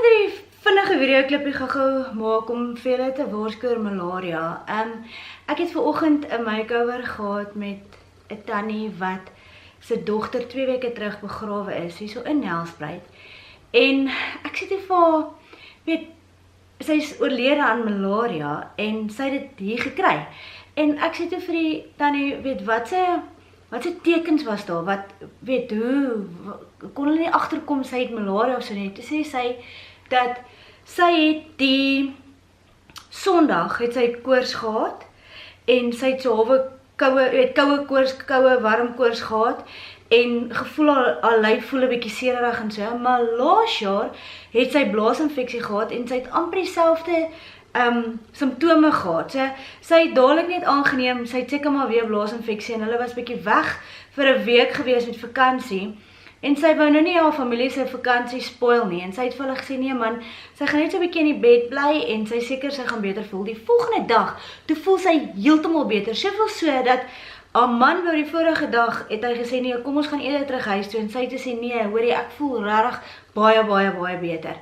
net 'n vinnige videoklipie gou maak om vir julle te waarsku oor malaria. Ek het vanoggend 'n makeover gehad met 'n tannie wat sy dogter 2 weke terug begrawe is, hier so in Nelspruit. En ek sê toe vir haar, weet, sy is oorlede aan malaria en sy het dit hier gekry. En ek sê toe vir die tannie, weet, wat se tekens was daar, wat, weet, hoe kon hulle nie agterkom sy het malaria of so nie. Toe sê sy dat sy het die Sondag het sy koors gehad en sy het so halwe koue koors, warm koors gehad en gevoel haar lyf voel 'n bietjie seerig en so, maar laas jaar het sy blaasinfeksie gehad en sy het amper dieselfde simptome gehad. Sy het dadelik net aangeneem, sy het seker maar weer blaasinfeksie en hulle was bietjie weg vir 'n week gewees met vakansie. En sy wou nou nie haar familie se vakansie spoil nie. En sy het vir hulle gesê, nee man, sy gaan net so 'n bietjie in die bed bly en sy seker sy gaan beter voel. Die volgende dag, toe voel sy heeltemal beter. Soveel so dat haar man wou die vorige dag, het hy gesê, nee, kom ons gaan eerder terug huis toe. En sy het gesê, nee, hoorie, ek voel regtig baie beter.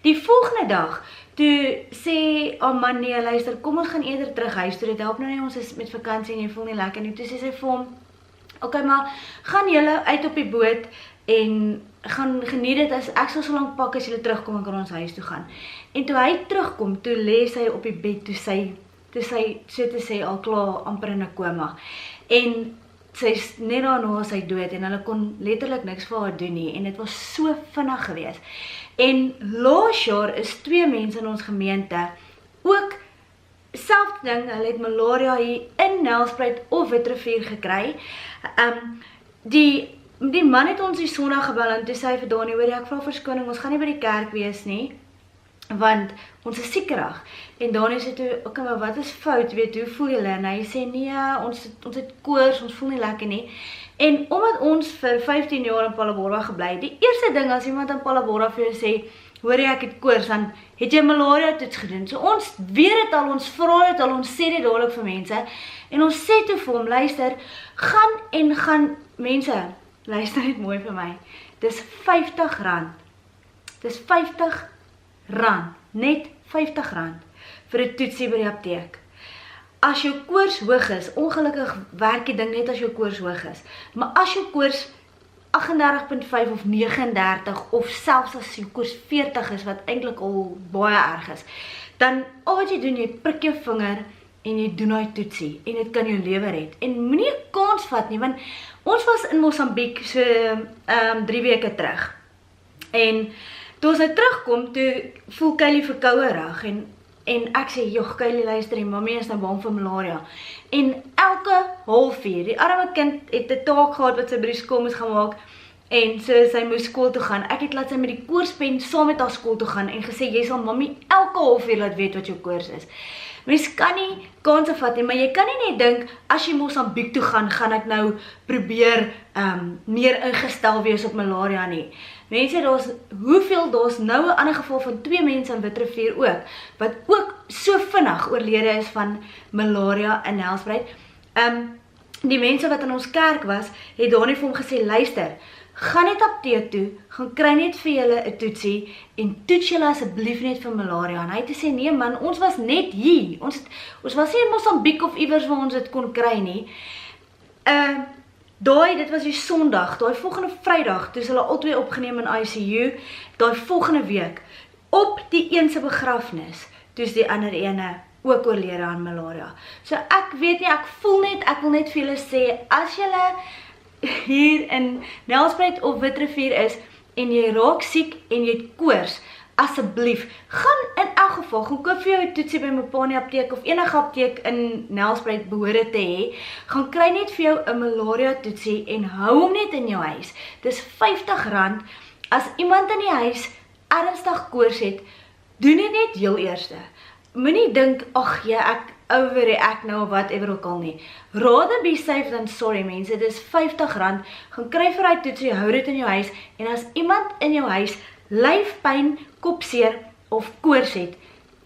Die volgende dag, toe sê haar man, nee, luister, kom ons gaan eerder terug huis toe. Dit help nou nie, ons is met vakansie en jy voel nie lekker nie. Toe sê sy vir hom, okay, maar gaan julle uit op die boot en gaan geniet dit, as ek sal so lank pak as julle terugkom en kan ons huis toe gaan. En toe hy terugkom, toe lê sy op die bed, toe sy so te sê al klaar amper in 'n koma. En sy's net daarna sy dood en hulle kon letterlik niks vir haar doen nie en dit was so vinnig geweest. En laas jaar is 2 mense in ons gemeente ook selfde ding, hulle het malaria hier in Nelspruit of Witrifuur gekry. Die man het ons die Sondag gebel en toe sê hy vir Dani, hoor jy, ek vra verskoning, ons gaan nie by die kerk wees nie, want ons is siekerig. En Dani sê toe, okay, maar wat is fout, weet, hoe voel julle? En hy sê, nee, ons het koors, ons voel nie lekker nie. En omdat ons vir 15 jaar in Palabora gebly, die eerste ding as iemand in Palabora vir jou sê, hoor jy, ek het koors, dan het jy malaria toets gedoen. So ons weet dit al, ons vra dit al, ons sê dit dadelik vir mense. En ons sê toe vir hom, luister, gaan mense, luister net mooi vir my, dis R50. Dis R50, net R50 vir 'n toetsie by die apteek. As jou koors hoog is, ongelukkig werk die ding net as jou koors hoog is, maar as jou koors 38.5 of 39 of selfs as jou koors 40 is, wat eintlik al baie erg is, dan al wat jy doen, jy prik jou vinger en jy doen daai toetsie en dit kan jou lewe red. En moenie 'n kans vat nie, want ons was in Mosambiek so 3 weke terug. En toe ons nou terugkom, toe voel Kylie verkouerig en ek sê, joh, Kylie, luister, die mammy is nou bang vir malaria. En elke halfuur, die arme kind het 'n taak gehad wat sy by die skool moes gaan maak en so sy moes skool toe gaan. Ek het laat sy met die koorspen saam met haar skool toe gaan en gesê, jy sal mammy elke halfuur laat weet wat jou koors is. Mens kan nie kanse vat nie, maar jy kan nie net dink, as jy Mosambiek toe gaan ek nou probeer meer ingestel wees op malaria nie. Mense, daar's nou 'n ander geval van 2 mense in Witrifuur ook, wat ook so vinnig oorlede is van malaria in Nelspruit. Die mense wat in ons kerk was, het daar nie vir hom gesê, luister, gaan net apteek toe, gaan kry net vir julle 'n toetsie en toets julle asseblief net vir malaria. En hy het gesê, nee man, ons was net hier. Ons was nie in Mosambiek of iewers waar ons dit kon kry nie. Dit was die Sondag, daai volgende Vrydag, toe is hulle albei opgeneem in ICU, daai volgende week, op die een se begrafnis, toe is die ander ene ook oorlede aan malaria. So ek weet nie, ek wil net vir julle sê, as julle hier in Nelspruit of Witrifuur is, en jy raak siek en jy het koors, asseblief, gaan in elk geval, gaan koop vir jou 'n toetsie by Mopani apteek, of enige apteek in Nelspruit behoort te hê, gaan kry net vir jou 'n malaria toetsie, en hou hom net in jou huis. Dis R50, as iemand in die huis ernstig koors het, doen dit net heel eerste. Moenie dink, ag ja, ek overreact nou of whatever ook al nie. Rather be safe than sorry, mense. Dis R50. Gaan kry vir daai toetsie, hou dit in jou huis. En as iemand in jou huis lyfpyn, kopseer of koors het,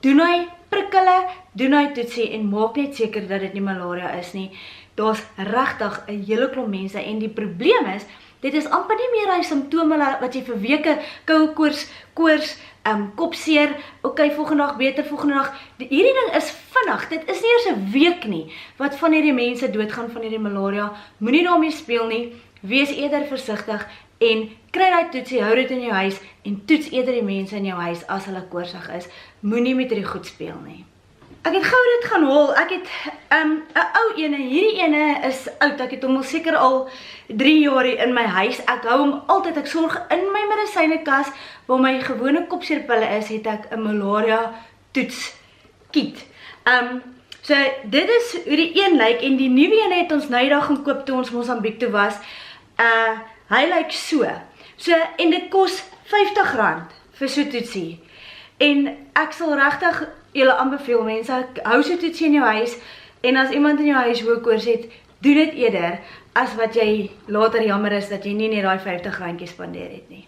doen hy prikkele, doen hy toetsie en maak net seker dat dit nie malaria is nie. Daar's regtig 'n hele klomp mense en die probleem is, dit is amper nie meer hy simptome wat jy vir weke koue koors kopseer, okay, volgende dag beter, volgende dag. Hierdie ding is vinnig, dit is nie eers 'n week nie, wat van hierdie mense doodgaan van hierdie malaria, moenie daarmee speel nie, wees eerder versigtig, en kry daai toetsie, hou dit in jou huis, en toets eerder die mense in jou huis as hulle koorsig is, moenie met hierdie goed speel nie. Ek het gou dit gaan haal, ek het 'n ou ene, hierdie ene is oud, ek het hom al seker al 3 jaar in my huis, ek hou hom altyd, ek sorg in my medisynekas, waar my gewone kopseerpille is, het ek 'n malaria toets kit. So dit is hoe die een lyk, en die nuwe ene het ons nou die dag gaan koop toe ons Mosambiek toe was, hy lyk so, en dit kos R50 vir so toetsie, en ek sal regtig julle aanbeveel mense, hou so toetsie in jou huis, en as iemand in jou huis hoë koors het, doen dit eerder, as wat jy later jammer is, dat jy nie net daai R50 spandeer het nie.